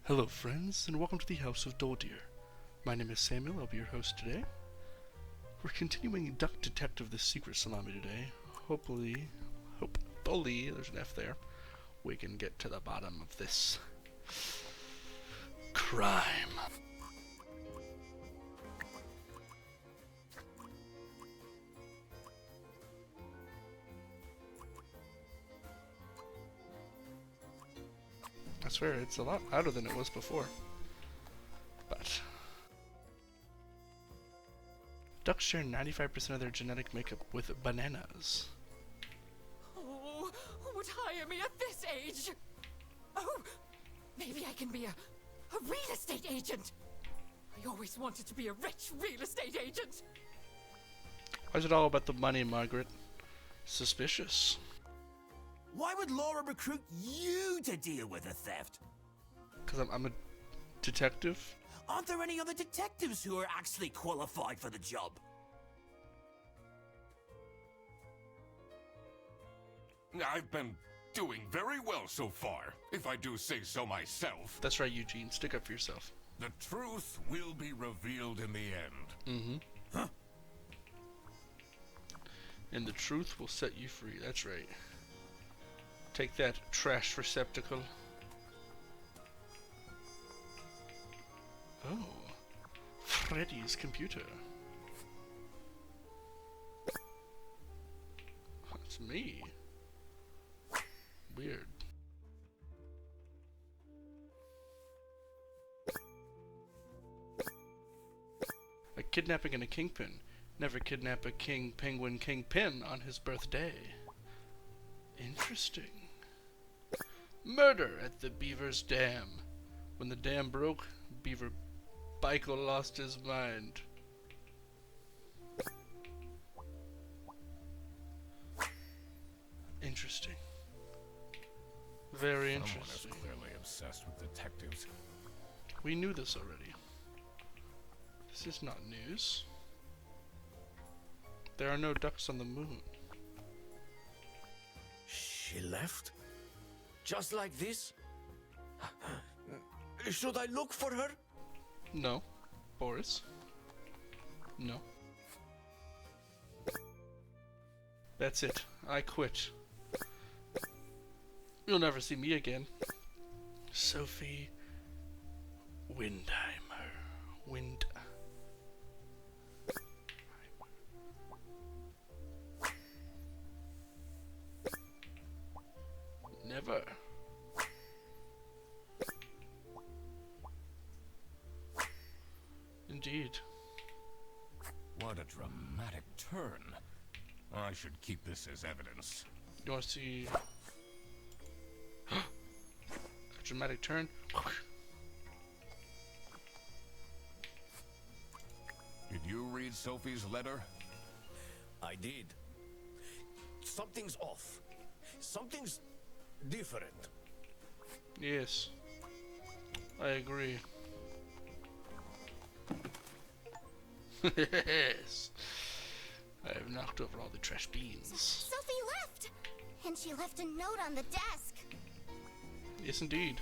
Hello friends, and welcome to the House of Doldir. My name is Samuel, I'll be your host today. We're continuing Duck Detective the Secret Salami today. Hopefully, there's an F there, we can get to the bottom of this crime. I swear, it's a lot louder than it was before. But ducks share 95% of their genetic makeup with bananas. Oh, would hire me at this age? Oh, maybe I can be a real estate agent. I always wanted to be a rich real estate agent. Why is it all about the money, Margaret? Suspicious. Why would Laura recruit you to deal with the theft? Because I'm a detective? Aren't there any other detectives who are actually qualified for the job? I've been doing very well so far, if I do say so myself. That's right, Eugene. Stick up for yourself. The truth will be revealed in the end. Huh? And the truth will set you free. That's right. Take that, trash receptacle. Oh. Freddy's computer. That's me. Weird. A kidnapping and a kingpin. Never kidnap a king penguin kingpin on his birthday. Interesting. Murder at the Beaver's Dam. When the dam broke, Beaver Bikel lost his mind. Interesting. Very interesting. Someone is clearly obsessed with detectives. We knew this already. This is not news. There are no ducks on the moon. She left? Just like this? Should I look for her? No. Boris. No. That's it. I quit. You'll never see me again. Sophie Windheimer. Never. Indeed. What a dramatic turn. I should keep this as evidence. You want to see a dramatic turn? Did you read Sophie's letter? I did. Something's off. Something's different. Yes. I agree. Yes. I have knocked over all the trash beans. Sophie left! And she left a note on the desk. Yes, indeed.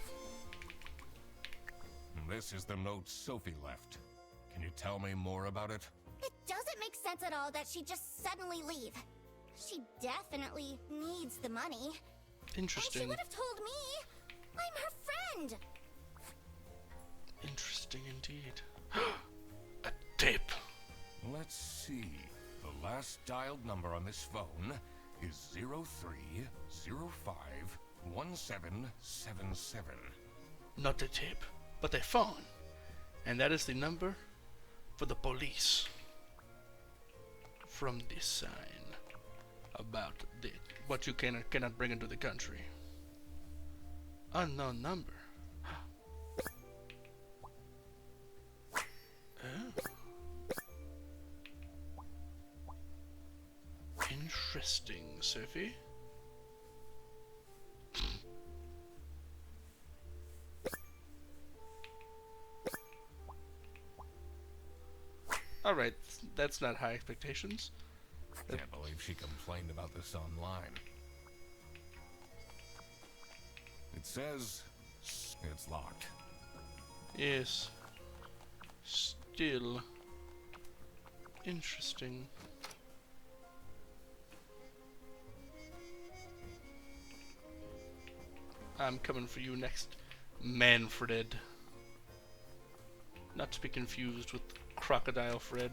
This is the note Sophie left. Can you tell me more about it? It doesn't make sense at all that she'd just suddenly leave. She definitely needs the money. Interesting. And she would have told me. I'm her friend. Interesting indeed. A tape. Let's see. The last dialed number on this phone is 03051777. Not a tape, but a phone. And that is the number for the police. From this sign about what you can or cannot bring into the country. Unknown number. Oh. Interesting, Sophie. Alright, that's not high expectations. Can't believe she complained about this online. It says it's locked. Yes. Still interesting. I'm coming for you next, Manfred. Not to be confused with Crocodile Fred.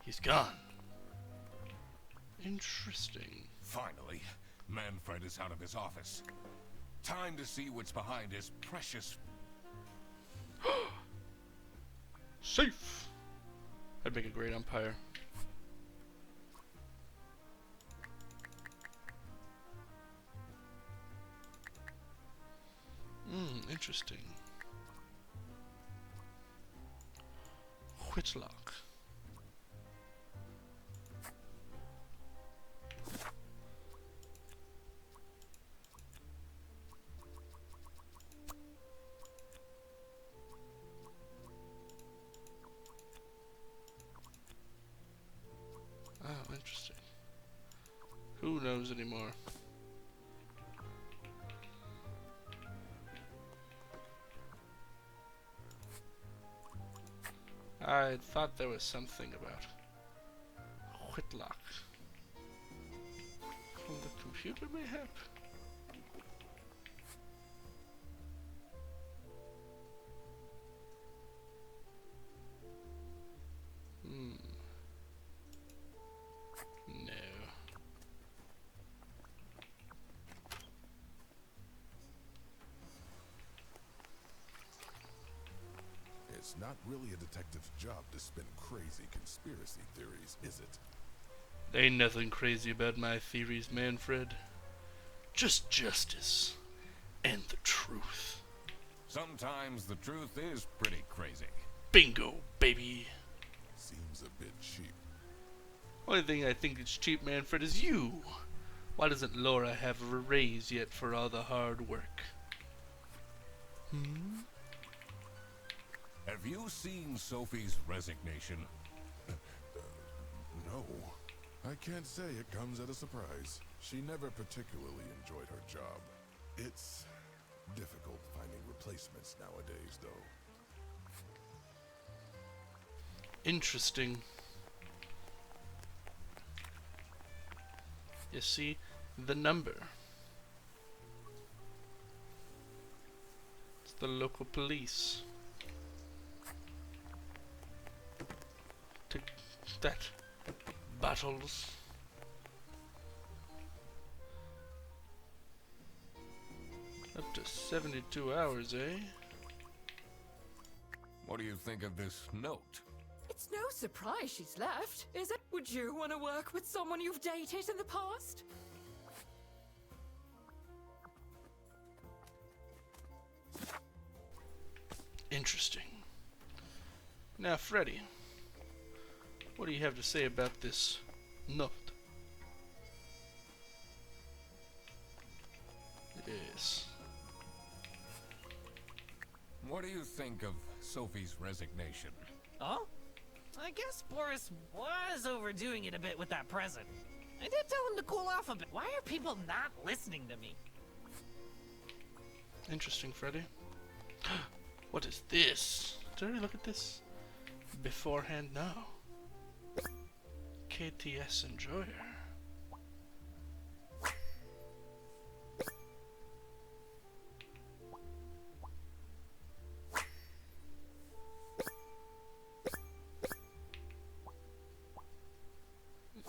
He's gone. Interesting. Finally, Manfred is out of his office. Time to see what's behind his precious... Safe! I'd make a great umpire. Interesting. Whitlock. Oh, interesting. Who knows anymore? I thought there was something about Whitlock. From the computer, mayhap? No. It's not really a detective's job to spin crazy conspiracy theories, is it? Ain't nothing crazy about my theories, Manfred. Just justice. And the truth. Sometimes the truth is pretty crazy. Bingo, baby. Seems a bit cheap. Only thing I think is cheap, Manfred, is you. Why doesn't Laura have a raise yet for all the hard work? Have you seen Sophie's resignation? No. I can't say it comes at a surprise. She never particularly enjoyed her job. It's difficult finding replacements nowadays, though. Interesting. You see, the number. It's the local police. Take that, battles. Up to 72 hours, eh? What do you think of this note? It's no surprise she's left, is it? Would you want to work with someone you've dated in the past? Interesting. Now, Freddy, what do you have to say about this note? Yes. What do you think of Sophie's resignation? Oh? I guess Boris was overdoing it a bit with that present. I did tell him to cool off a bit. Why are people not listening to me? Interesting, Freddy. What is this? Did I already look at this beforehand? No. KTS Enjoyer.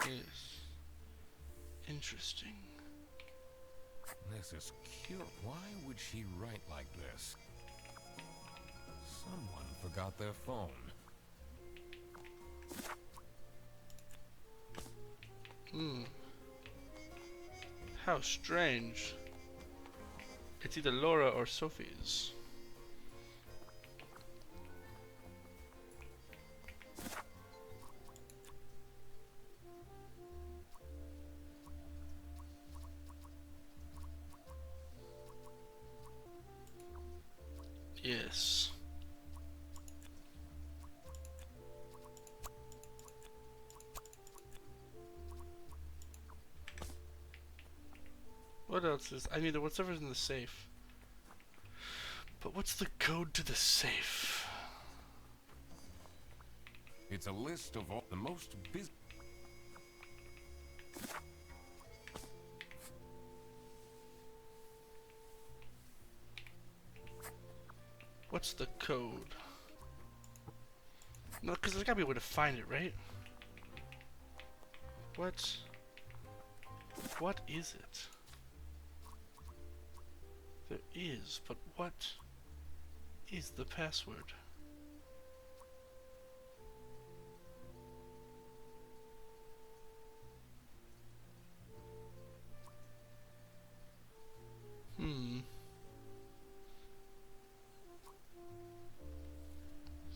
Yes. Interesting. This is cute. Why would she write like this? Someone forgot their phone. How strange. It's either Laura or Sophie's. Yes. What else is... I mean, whatever's in the safe. But what's the code to the safe? It's a list of all the most busy. What's the code? No, because there's gotta be a way to find it, right? What is it? There is, but what is the password?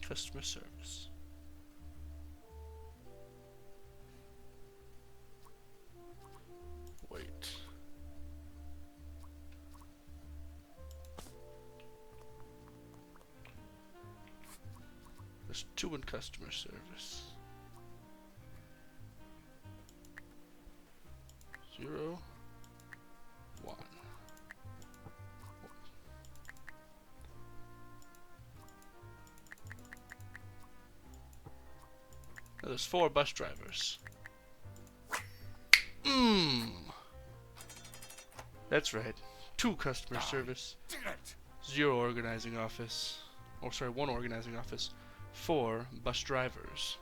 Customer service. Wait. There's 2 in customer service. 0, 1. Now there's 4 bus drivers. That's right. 2 customer service. Did it! 0 organizing office. Oh, sorry, 1 organizing office. 4 bus drivers.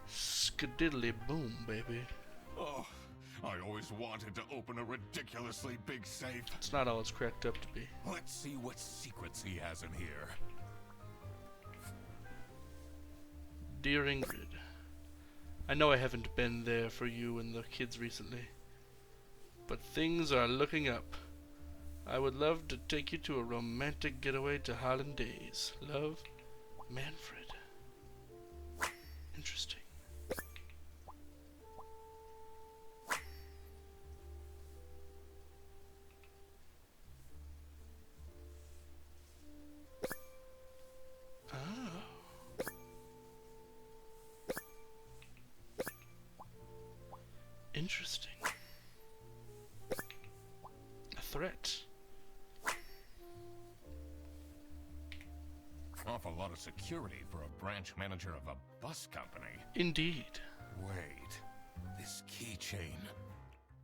Skadiddly boom, baby. Oh, I always wanted to open a ridiculously big safe. It's not all it's cracked up to be. Let's see what secrets he has in here. Dear Ingrid, I know I haven't been there for you and the kids recently, but things are looking up. I would love to take you to a romantic getaway to Hollandaise. Love, Manfred. Interesting. Interesting. A threat. Awful lot of security for a branch manager of a bus company. Indeed. Wait, this keychain.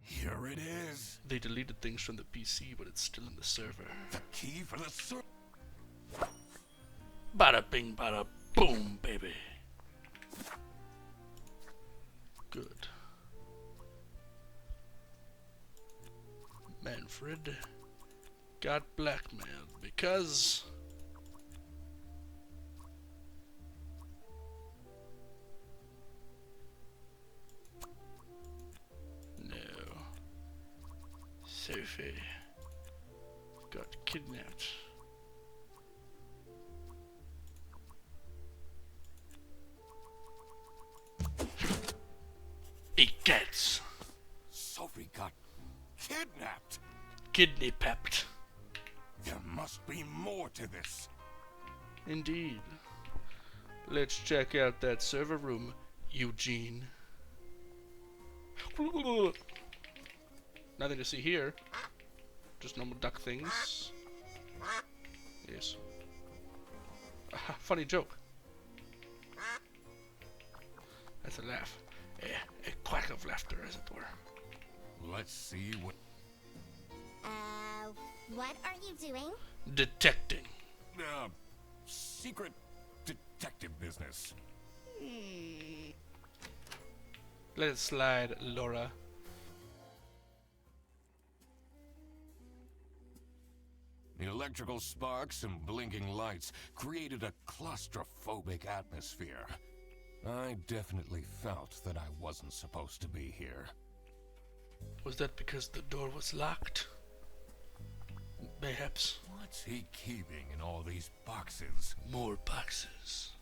Here it is. They deleted things from the PC, but it's still in the server. The key for the Bada bing, bada boom, baby. Good. Manfred got blackmailed because no, Sophie got kidnapped. He gets Sophie got kidnapped. kidney pepped. There must be more to this. Indeed. Let's check out that server room, Eugene. Nothing to see here. Just normal duck things. Yes. Aha, funny joke. That's a laugh. A quack of laughter, as it were. Let's see what. What are you doing? Detecting. Secret detective business. Let it slide, Laura. The electrical sparks and blinking lights created a claustrophobic atmosphere. I definitely felt that I wasn't supposed to be here. Was that because the door was locked? Mayhaps. What's he keeping in all these boxes? More boxes.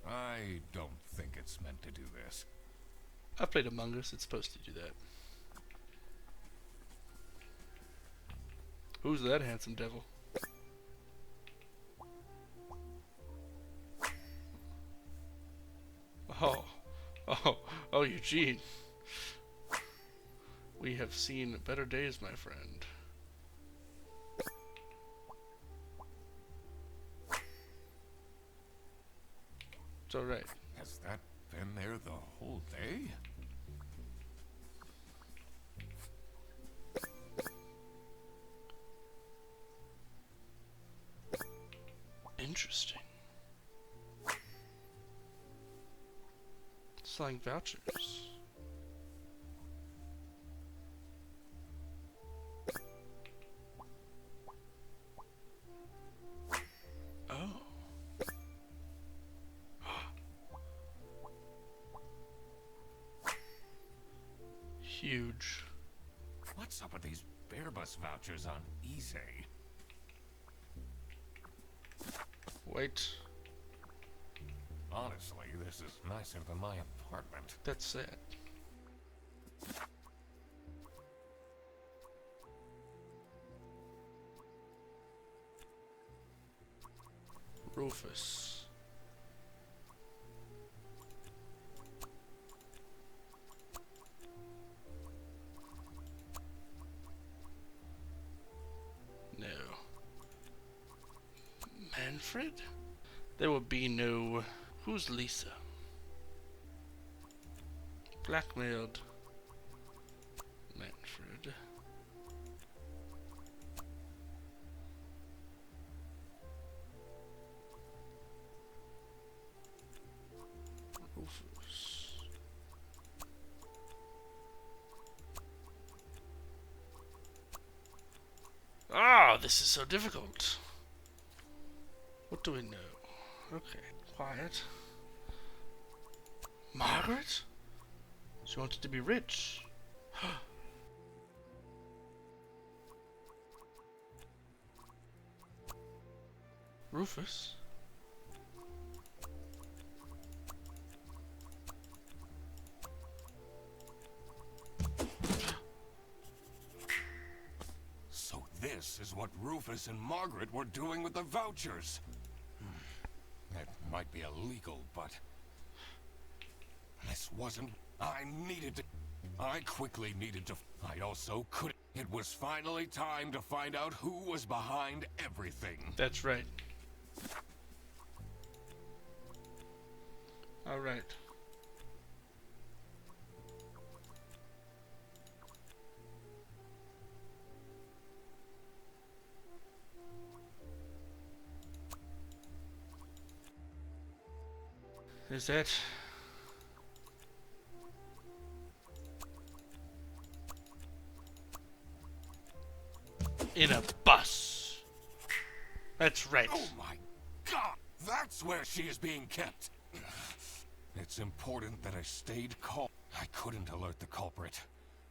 I don't think it's meant to do this. I've played Among Us, it's supposed to do that. Who's that handsome devil? Oh, Eugene. We have seen better days, my friend. It's alright. Has that been there the whole day? Interesting. Selling vouchers. Oh. Huge. What's up with these bear bus vouchers on eBay? Wait. Honestly, this is nicer than my apartment. That's it. Rufus. No. Manfred? There would be no... Who's Lisa? Blackmailed. Manfred. Rufus. Ah, this is so difficult. What do we know? Okay, quiet. Margaret? She wanted to be rich. Rufus? So this is what Rufus and Margaret were doing with the vouchers. It might be illegal, but this wasn't. I quickly needed to. I also could. It was finally time to find out who was behind everything. That's right. Alright. Is that... in a bus. That's right. Oh my God! That's where she is being kept. It's important that I stayed calm. I couldn't alert the culprit,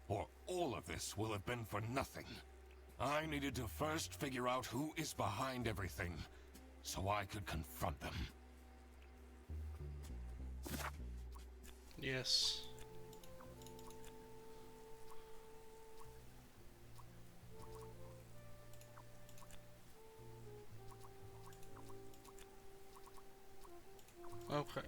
or all of this will have been for nothing. I needed to first figure out who is behind everything, so I could confront them. Yes. Okay.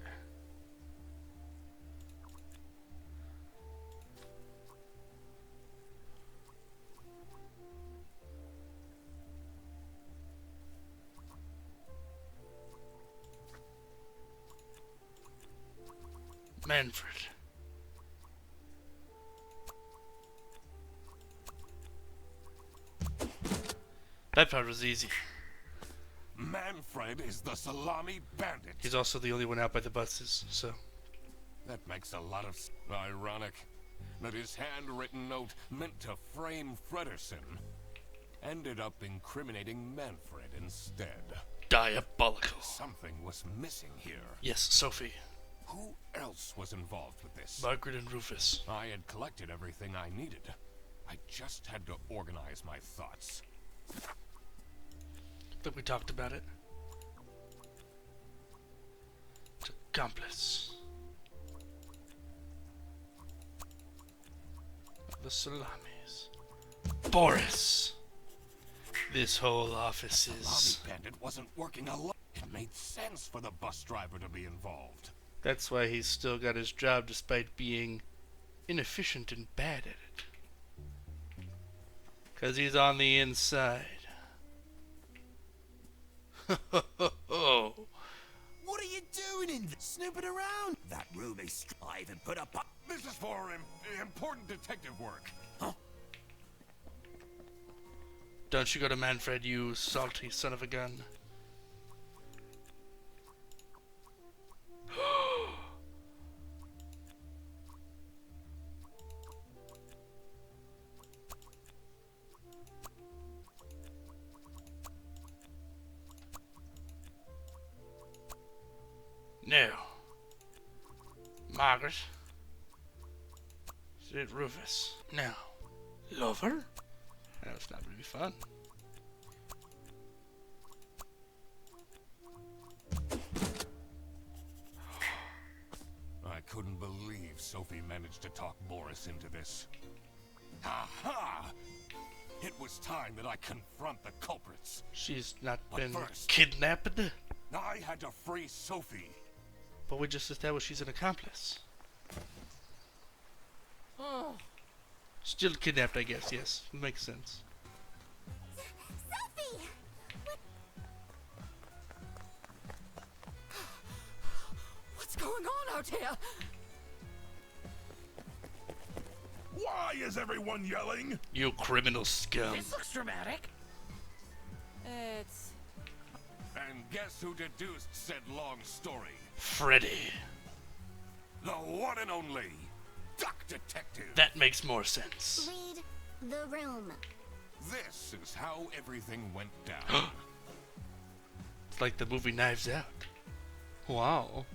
Manfred. That part was easy. Manfred is the salami bandit. He's also the only one out by the buses, so... That makes a lot of ironic that his handwritten note meant to frame Frederson ended up incriminating Manfred instead. Diabolical. Something was missing here. Yes, Sophie. Who else was involved with this? Margaret and Rufus. I had collected everything I needed. I just had to organize my thoughts. I think we talked about it. Accomplice. The salamis. Boris. This whole office is... Salami Bandit wasn't working alone. It made sense for the bus driver to be involved. That's why he's still got his job despite being inefficient and bad at it. 'Cause he's on the inside. Oh. What are you doing in there? Snooping around? That room is strive and put up. This is for important detective work. Don't you go to Manfred, you salty son of a gun. No. Margaret. Is it Rufus? No. Lover? That's not really fun. I couldn't believe Sophie managed to talk Boris into this. Aha! It was time that I confront the culprits. She's not But been first- kidnapped, I had to free Sophie. but we just established she's an accomplice. Still kidnapped, I guess. Yes, makes sense. Sophie! What's going on out here? Why is everyone yelling? You criminal scum. This looks dramatic. It's... And guess who deduced said long story? Freddy. The one and only Duck Detective. That makes more sense. Read the room. This is how everything went down. It's like the movie Knives Out. Wow.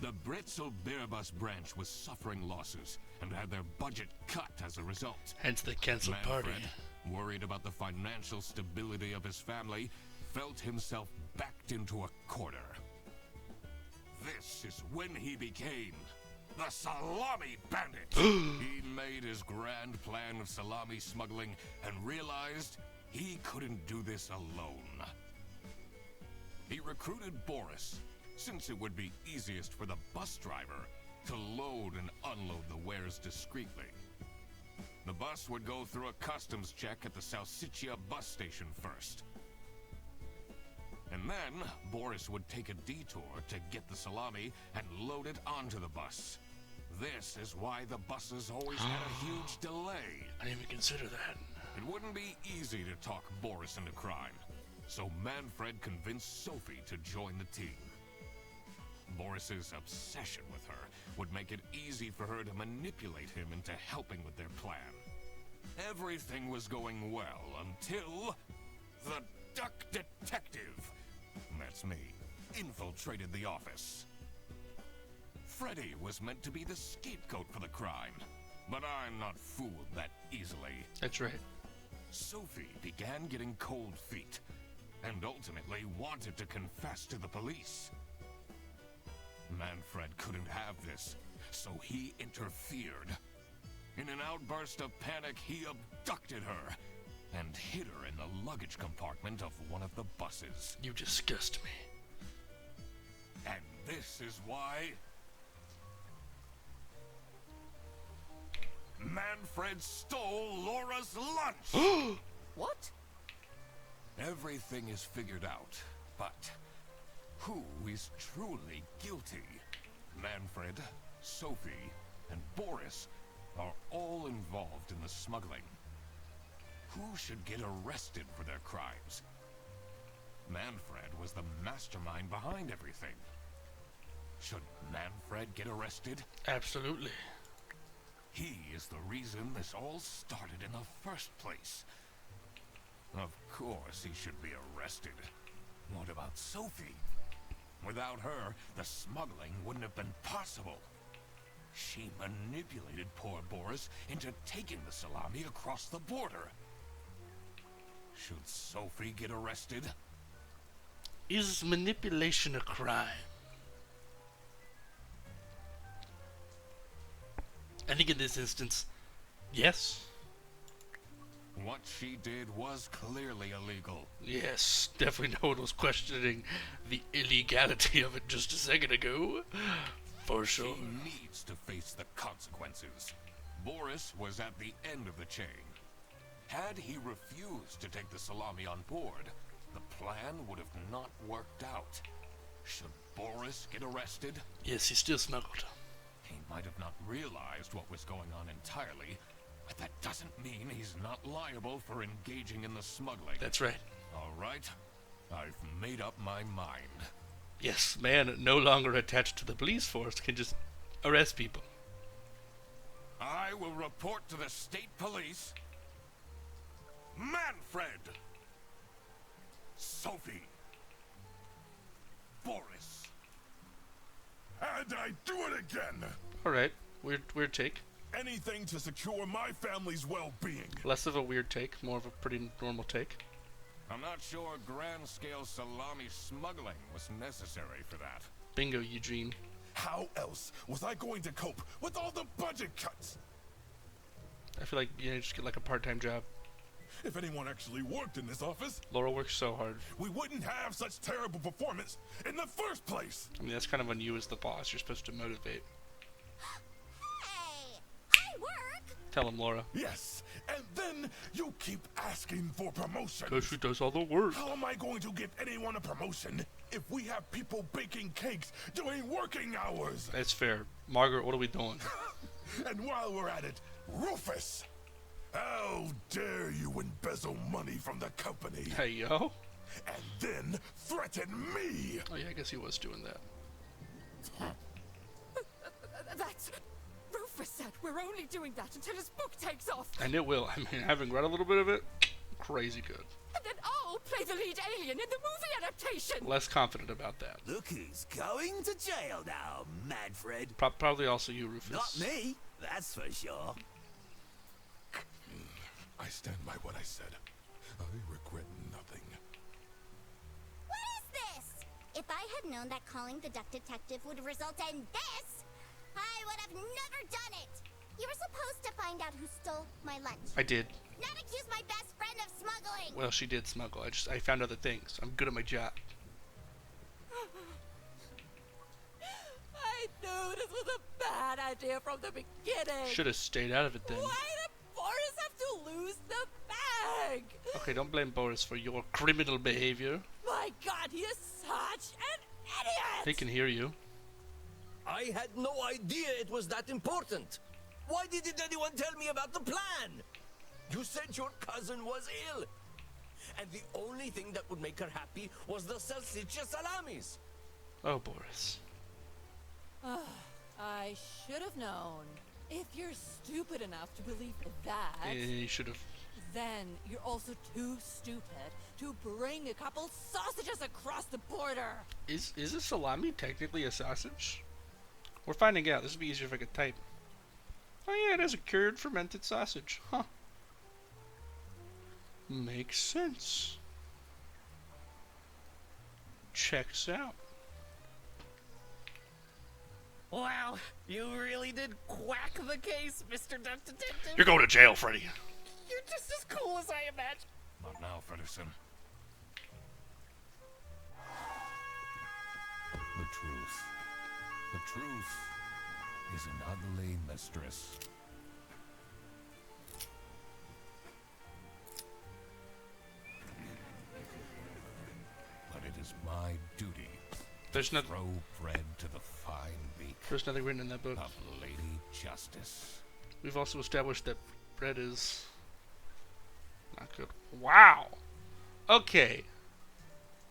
The Bretzel Beerbus branch was suffering losses and had their budget cut as a result. Hence the canceled party. Manfred, worried about the financial stability of his family, felt himself backed into a corner. This is when he became the Salami Bandit. He made his grand plan of salami smuggling and realized he couldn't do this alone. He recruited Boris, since it would be easiest for the bus driver to load and unload the wares discreetly. The bus would go through a customs check at the Salsiccia bus station first. And then, Boris would take a detour to get the salami and load it onto the bus. This is why the buses always had a huge delay. I didn't even consider that. It wouldn't be easy to talk Boris into crime, so Manfred convinced Sophie to join the team. Boris's obsession with her would make it easy for her to manipulate him into helping with their plan. Everything was going well until the Duck Detective, that's me, infiltrated the office. Freddy was meant to be the scapegoat for the crime, but I'm not fooled that easily. That's right. Sophie began getting cold feet, and ultimately wanted to confess to the police. Manfred couldn't have this, so he interfered. In an outburst of panic, he abducted her and hid her in the luggage compartment of one of the buses. You disgust me. And this is why Manfred stole Laura's lunch! What? Everything is figured out, but who is truly guilty? Manfred, Sophie, and Boris are all involved in the smuggling. Who should get arrested for their crimes? Manfred was the mastermind behind everything. Should Manfred get arrested? Absolutely. He is the reason this all started in the first place. Of course he should be arrested. What about Sophie? Without her, the smuggling wouldn't have been possible. She manipulated poor Boris into taking the salami across the border. Should Sophie get arrested? Is manipulation a crime? I think in this instance, yes. What she did was clearly illegal. Yes, definitely no one was questioning the illegality of it just a second ago. For sure. She needs to face the consequences. Boris was at the end of the chain. Had he refused to take the salami on board, the plan would have not worked out. Should Boris get arrested? Yes, he still smuggled. He might have not realized what was going on entirely, but that doesn't mean he's not liable for engaging in the smuggling. That's right. All right, I've made up my mind. Yes, man no longer attached to the police force can just arrest people. I will report to the state police. Manfred! Sophie! Boris! And I do it again! Alright, weird take. Anything to secure my family's well-being. Less of a weird take, more of a pretty normal take. I'm not sure grand-scale salami smuggling was necessary for that. Bingo, Eugene. How else was I going to cope with all the budget cuts? I feel like you just get like a part-time job. If anyone actually worked in this office, Laura works so hard. we wouldn't have such terrible performance in the first place. I mean, that's kind of on you as the boss. You're supposed to motivate. Hey, I work. Tell him, Laura. Yes, and then you keep asking for promotion. Because she does all the work. How am I going to give anyone a promotion if we have people baking cakes during working hours? That's fair. Margaret, what are we doing? And while we're at it, Rufus! How dare you embezzle money from the company Hey, yo. and then threaten me? Oh, yeah, I guess he was doing that. That's... Rufus said we're only doing that until his book takes off. And it will. I mean, having read a little bit of it, crazy good. And then I'll play the lead alien in the movie adaptation. Less confident about that. Look who's going to jail now, Manfred. Probably also you, Rufus. Not me, that's for sure. I stand by what I said. I regret nothing. What is this? If I had known that calling the duck detective would result in this, I would have never done it. You were supposed to find out who stole my lunch. I did. Not accuse my best friend of smuggling. Well, she did smuggle. I found other things. I'm good at my job. I knew this was a bad idea from the beginning. Should have stayed out of it then. Why did Boris have to lose the bag? Okay, don't blame Boris for your criminal behavior. My God, he is such an idiot! He can hear you. I had no idea it was that important. Why didn't anyone tell me about the plan? You said your cousin was ill. And the only thing that would make her happy was the salsiccia salamis. Oh, Boris. I should have known. If you're stupid enough to believe that, You should have. then you're also too stupid to bring a couple sausages across the border. Is a salami technically a sausage? We're finding out. This would be easier if I could type. Oh yeah, it is a cured fermented sausage. Huh. Makes sense. Checks out. Wow, you really did quack the case, Mr. Duck Detective. You're going to jail, Freddy. You're just as cool as I imagined. Not now, Fredderson. The truth. The truth is an ugly mistress. But it is my duty There's to nothing. throw bread to the fine beak There's nothing written in that book. of Lady Justice. We've also established that bread is not good. Wow. Okay.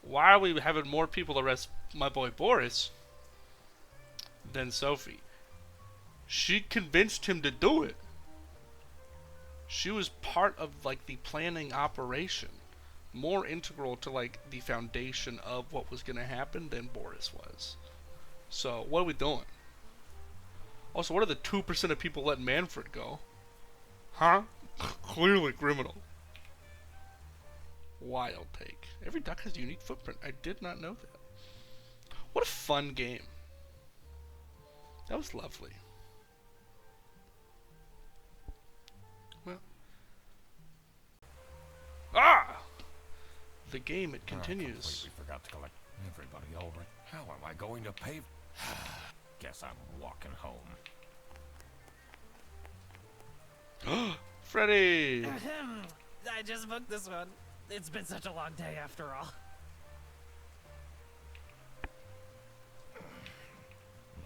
Why are we having more people arrest my boy Boris than Sophie? She convinced him to do it. She was part of like the planning operation, more integral to like the foundation of what was going to happen than Boris was. So what are we doing? Also, what are the 2% of people letting Manfred go? Huh? Clearly criminal. Wild take. Every duck has a unique footprint. I did not know that. What a fun game. That was lovely. Well. Ah! The game, it I continues. completely forgot to collect everybody over. How am I going to pay? Guess I'm walking home. Freddy! I just booked this one. It's been such a long day after all.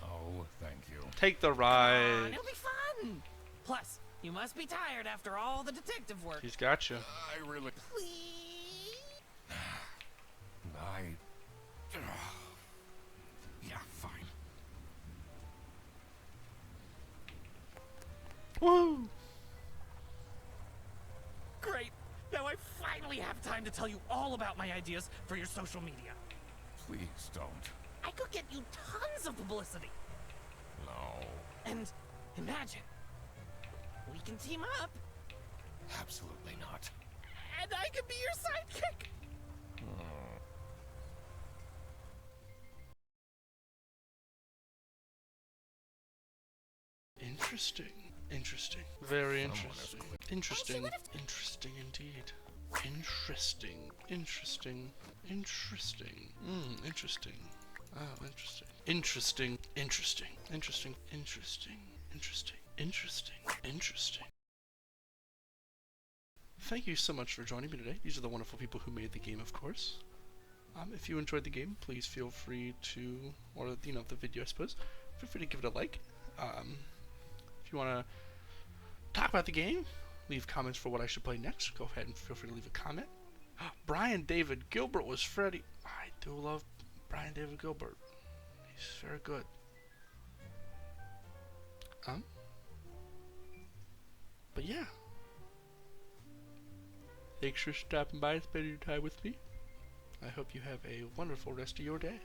No, thank you. Take the Come on, ride. it'll be fun. Plus, you must be tired after all the detective work. He's got you. I really... Please? Yeah, fine. Woo! Great. Now I finally have time to tell you all about my ideas for your social media. Please don't. I could get you tons of publicity. No. And imagine, we can team up, Absolutely not. and I could be your sidekick. Interesting. Interesting. Very Someone has interesting. quit. Interesting. Interesting indeed. Interesting. Interesting. Interesting. Interesting. Oh, interesting. Interesting. Interesting. Interesting. Interesting. Interesting. Interesting. Interesting. Thank you so much for joining me today. These are the wonderful people who made the game, of course. If you enjoyed the game, please feel free to, or the video, I suppose. Feel free to give it a like. If you want to talk about the game, leave comments for what I should play next. Go ahead and feel free to leave a comment. Brian David Gilbert was Freddy. I do love Brian David Gilbert. He's very good. But yeah. Thanks for stopping by and spending your time with me. I hope you have a wonderful rest of your day.